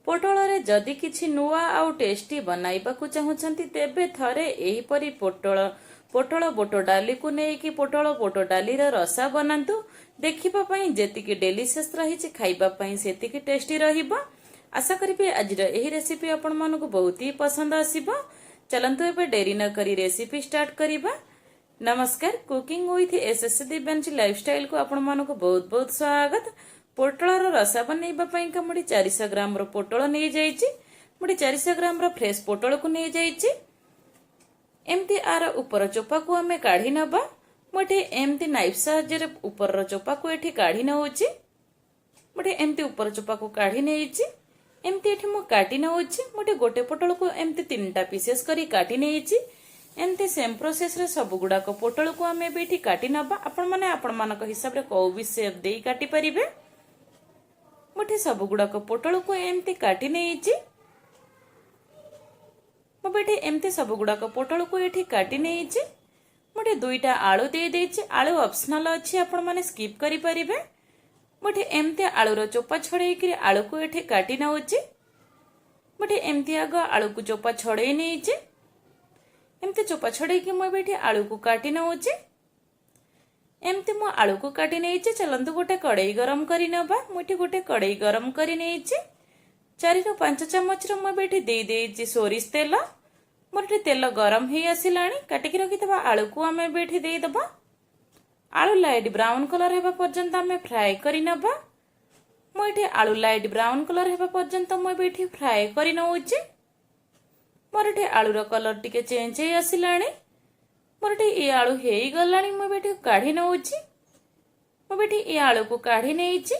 पोटल रे जदि किछि नुआ आउ टेस्टी बनाइबाकू चाहुछंती तेबे थरे एहीपरि पोटल बोट डाली को नेकी पोटल बोट डाली रसा बनातु। देखिबा पई जेतिकी डेलिशियस रही खाइबा पई सेतिकी टेस्टी रहिबो। आशा करिबे आजिर एही रेसिपी आपण मानकु बहुत ही पसंद आसीबो। चलंतु एबे डेरी न करी रेसिपी स्टार्ट करिबा। नमस्कार, cooking with SS Divyanshi lifestyle को आपण मानकु बहुत बहुत स्वागत। पोटल रसा बनइबा पई का मुडी 400 ग्राम रो पोटल नै जाईची। मुडी 400 ग्राम रो फ्रेश पोटल को नै जाईची। एमती आर ऊपर चोपा को हमें काढ़ी नबा। मुठे एमती नाइफ साहाय्य ऊपर चोपा को एठी काढ़ी नउची। मुठे एमती ऊपर चोपा को काढ़ी नेइची। एमती एठी मु काटी नउची। मुठे गोटे पोटल को एमती 3टा पीसेस करी काटी नेइची। एमती सेम प्रोसेस रे सब गुडा को पोटल को हमें बेठी काटी नबा। आपण माने आपण मानक हिसाब रे को भी शेप देई काटी परिबे। मुठे सब गुडा को पोटल को एमती काटी नेइची। मु बेठी एमती सब गुडा को पोटल को एठी काटी नेइची। मुठे 2टा आलू दे देइची। आलू ऑप्शनल अछि, आपण माने स्किप करि परिबे। मुठे एमती आलू रो चोपा छडेई कि आलू को एठी काटी नउची। मुठे एमती आगो आलू को चोपा छडेई नेइची। एमती चोपा छडेई कि मु बेठी आलू को काटी नउची। एमती मु आलू को काटी नेइची। चलंतु गोटे कड़ाई गरम करि नबा। मुठी गोटे कड़ाई गरम करि नेइची। 4 ରୁ 5 ଚାମଚ रो मु बेठी देई देइची सोरिष तेल। मोरटी तेल गरम ही आसिलाणी। काटिकी रखिथबा आलू को हमें बेठी देई दबा। आलू लाइट ब्राउन कलर हेबा पर्यंत हमें फ्राई करि नबा। मु एठी आलू लाइट ब्राउन कलर हेबा पर्यंत मु बेठी फ्राई करि नउची। मोरटी आलू रो कलर टिके चेंज हे आसिलाणी। मोरटी ए आलू हेई गलाणी। मु बेठी काढी नउची। मु बेठी ए आलू को काढी नेइची।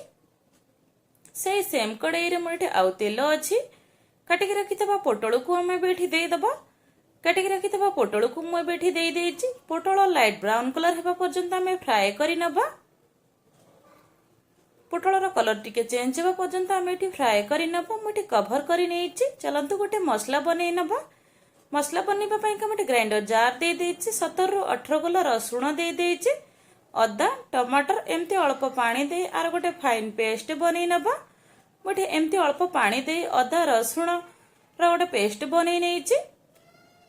से सेम कड़ाई रे मोरटी आउ तेल अछि। काटिकी रखिथबा पोटल को हमें बेठी देई दबा। काटिकी रखिथबा पोटल को मु बेठी देई देइची। पोटल लाइट ब्राउन कलर हेबा पर्यंत हमें फ्राई करि नबा। पोटल रो कलर टिके चेंज हेबा पर्यंत हमें एठी फ्राई करि नबा। मुठी कवर करि नेइची। चलंतु गोटे मसला बनै नबा। मसला बनैबा पई का मुठी ग्राइंडर जार दे देइची। 17 ରୁ 18 गोला रसुण दे देइची। अदा टमाटर एमती अल्प पानी दे आर गोटे फाइन पेस्ट बनै नबा। मुठी एमती अल्प पानी दे अदा रसुण रो गोटे पेस्ट बनै नेइची।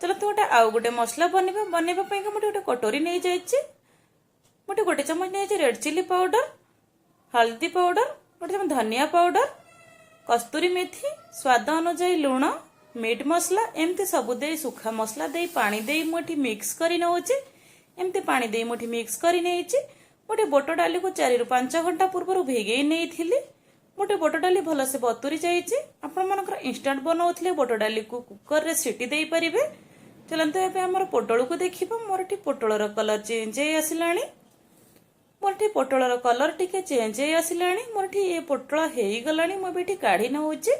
चलंतु गोटे आउ गोटे मसला बनैबा पई का मुठी गोटे कटोरी नै जाइची। मुठी गोटे चम्मच नै रेड चिली पाउडर, हल्दी पाउडर, गोटे चम्मच धनिया पाउडर, कस्तूरी मेथी, स्वाद अनुसार लूण, मीट मसला एमती सब दे सुखा मसला दे पानी दे मुठी मिक्स करि नउची। एमती पानी दे मुठी मिक्स करि नेइची। मुठी बोट डाली को 4 ରୁ 5 घंटा पूर्व भेगेई नेइथिली। मुठी बोट डाली भल से बतुरी जाइची। आपण मानकर इंस्टेंट बनाउथले बोट डाली को कुकर रे सीटी देई परिबे। चलंतु एबे हमर पोटल को देखिबो। मोरठी पोटल रो कलर चेंज हे आसिलाणी। मोरठी पोटल रो कलर टिके चेंज हे आसिलाणी। मोरठी ए पोटल हेई गलाणी। मु बेठी काढी नउची।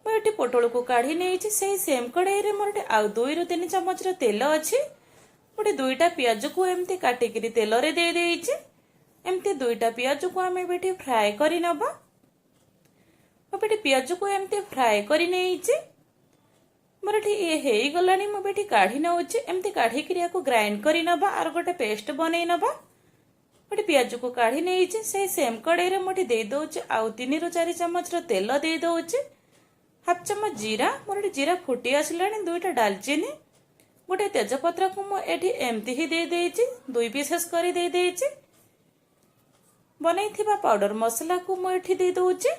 मु एठी पोटल को काढी नेइची। सेही सेम कड़ाई रे मोरठी आउ 2 ରୁ 3 ଚାମଚ रो तेल अछि। मोटे 2टा प्याज को एमती काटिकी तेल रे दे देइची। एमती 2टा प्याज को हमें बेठी फ्राई करि नबा। मु बेठी प्याज को एमती फ्राई करि नेइची। मोरठी ए हेई गलाणी। मु बेठी काढी नउची। एमती काढी क्रिया को ग्राइंड करि नबा आर गोटे पेस्ट बनै नबा। मोटे प्याज को काढी नेइची। से सेम कड़ाई रे मोटी दे दोची आउ 3 ରୁ 4 ଚାମଚ रो तेल दे दोची। हाफ चम्मच जीरा। मोरठी जीरा फुटी आसिलाणी। 2टा दालचीनी, गोटे तेजपत्र को मु एठी एमती ही दे देइची। 2 पीसेस करी दे देइची। बनैथिबा पाउडर मसला को मु एठी दे दोची।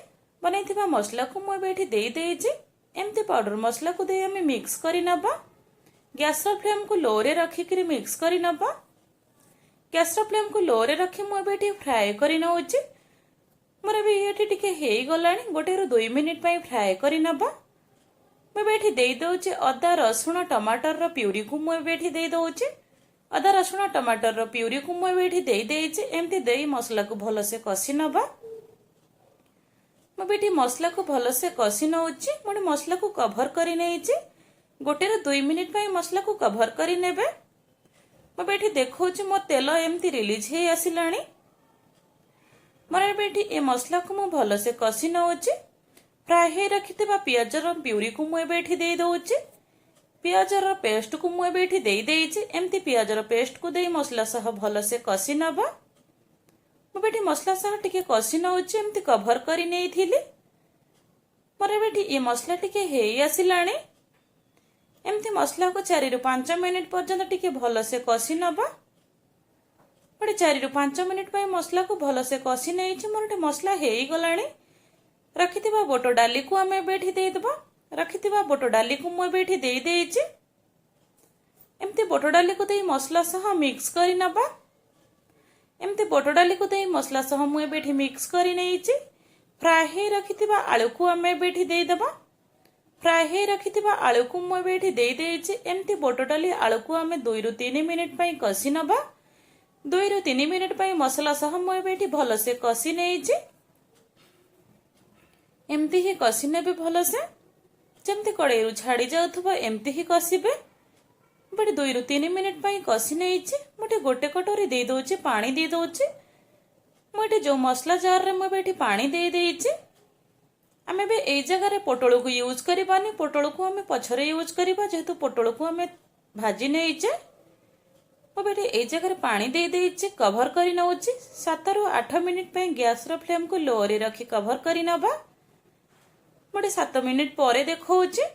बनैथिबा मसला को मु एठी दे देइची। एमती पाउडर मसला को दे हमें मिक्स करी नबा। गैस रो फ्लेम को लो रे रखी करी मिक्स करी नबा। गैस रो फ्लेम को लो रे रखी मु एठी फ्राई करी नउची। मोर भी एठी टिके हेई गलाणी। 1 ରୁ 2 मिनिट पई फ्राई करी नबा। मु बेठी देई दोची अदा रसुण टमाटर रो प्यूरी को मु बेठी देई दोची। अदा रसुण टमाटर रो प्यूरी को मु बेठी देई देइची। एमती देई मसला को भलो से कसी नबा। मु बेठी मसला को भलो से कसी नउची। मुडी मसला को कवर करी नेइची। 1 ରୁ 2 मिनिट पई मसला को कवर करी नेबे। मु बेठी देखौची मो तेल एमती रिलीज हे आसिलाणी। मोर बेठी ए मसला को मु भलो से कसी नउची। फ्राई हे रखिथिबा पियाज रो प्यूरी को मु बेठी देई दोची। पियाज रो पेस्ट को मु बेठी देई देइची। एमती पियाज रो पेस्ट को देई मसला सह भलो से कसी नबा। मु बेठी मसला सह टिके कसी नउची। एमती कवर करी नेइथिली। मोर एबे ये मसला टिके हेई आसिलाणी एमती मसला को 4 ରୁ 5 मिनिट पर्यंत टिके भल से कषि नबा गोटे 4 ରୁ 5 मिनिट पर मसला को भल से कषि नहीं मोर मसला हेई गलाणी रखिथिबा बोट डाली को आमे बेठी देई दबा रखिथिबा बोट डाली को मु बेठी देई देइछि एमती बोट डाली को देई मसला सह मिक्स करि नबा एमती बोट डाली को देई मसला सह मु बेठी मिक्स करि नेइछि फ्राई हे रखिथिबा आलू को आमे बेठी देई दबा फ्राई हे रखिथिबा आलू को मु बेठी देई देइछि एमती बोट डाली आलू को आमे 2 ରୁ 3 मिनिट पई कषि नबा 2 ରୁ 3 मिनिट पई मसला सह मु बेठी भल से कषि नेइछि एमती ही कषि नेबे भल से जमती कड़ाई रु छाड़ी जाउथबा एमती ही कषिबे बट 2 ରୁ 3 मिनिट पई कषि नेइछि मोटे गोटे कटोरी दे दोछि पानी दे दोछि मोटे जो मसला जार रे मो बेठी पानी दे देइछि आमे बे एई जगह रे पोटळ को यूज करबानी पोटळ को हमें पछरे यूज करबा जेतु पोटळ को हमें भाजी नेइछि मो बेठी एई जगह रे पानी दे देइछि कवर करि नउछि 7 ରୁ 8 मिनिट पई गैस रो फ्लेम को लो रे रखी कवर करि नबा मोटे 7 मिनिट परे देखौछि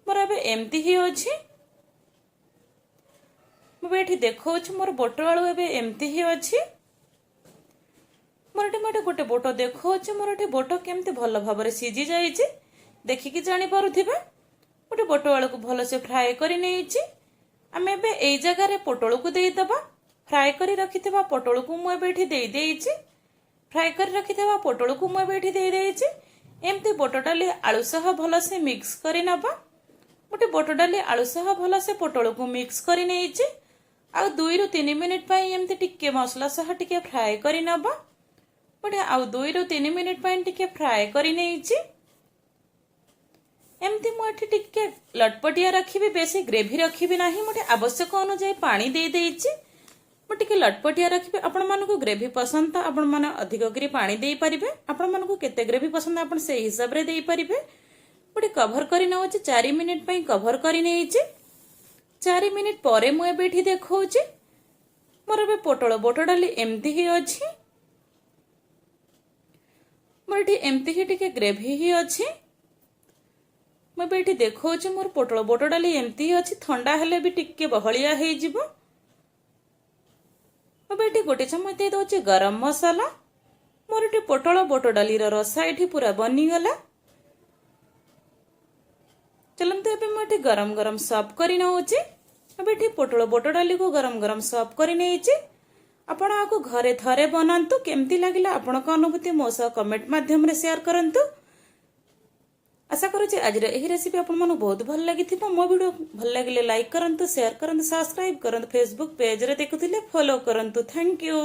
मोर एबे एमती ही अछि मो बेठी देखौछि मोर बोट आलू एबे एमती ही अछि मोटे गोटे बोट देखौछि मोर बोट केमती भल भाव रे सिझी जाइछि देखिकी जानि पारुथिबे गोटे बोट आलू को भल से फ्राई करि नेइछि आमे एबे एई जगह रे पोटळ को देई दबा फ्राई करि रखिथिबा पोटळ को मु बेठी देई देइछि फ्राई करि रखिथिबा पोटळ को मु बेठी देई देइछि एमती बोट डाली आलू सह भल से मिक्स करि नबा गोटे बोट डाली आलू सह भल से पोटळ को मिक्स करि नेइछि आ 2 ରୁ 3 मिनिट पई एमती टिके मसला सह टिके फ्राई करि नबा गोटे आ 2 ରୁ 3 मिनिट पई टिके फ्राई करि नेइछि एमती मु एठी टिके लटपटिया रखिबी बेसी ग्रेवी रखिबी नाही मोटे आवश्यक अनुसार पानी दे देइछि मु टिके लटपटिया रखिबी आपण मानको ग्रेवी पसंद तो आपण माने अधिक करी पानी दे परिबे आपण मानको केते ग्रेवी पसंद आपण से हिसाब रे दे परिबे गोटे कवर करि नउछि 4 मिनिट पई कवर करि नेइछि 4 मिनिट परे मु एबेठी देखौछि मोर एबे पोटळ बोट डाली एमती ही अछि मोर एठी एमती ही टिके ग्रेवी ही अछि मु एबेठी देखौछि मोर पोटळ बोट डाली एमती ही अछि ठंडा हेले भी टिके बहलिया हेइ जिवो मु एबेठी गोटे चमच दे दोछि गरम मसाला मोर एठी पोटळ बोट डाली रसा एठी पूरा बनी गला चलंतु एबे मु एठी गरम गरम सर्व करि नउछि एबे एठी पोटळ बोट डाली को गरम गरम सर्व करि नेइछि आपण आको घरे थरे बनांतु केमती लागिला आपण को अनुभूति मो सह कमेंट माध्यम रे शेयर करंतु आशा करूछि आज रे एही रेसिपी आपण मानु बहुत भल लागिथिबो मो वीडियो भल लागिले लाइक करंतु शेयर करंतु सब्सक्राइब करंतु फेसबुक पेज रे देखुथिले फॉलो करंतु थैंक यू।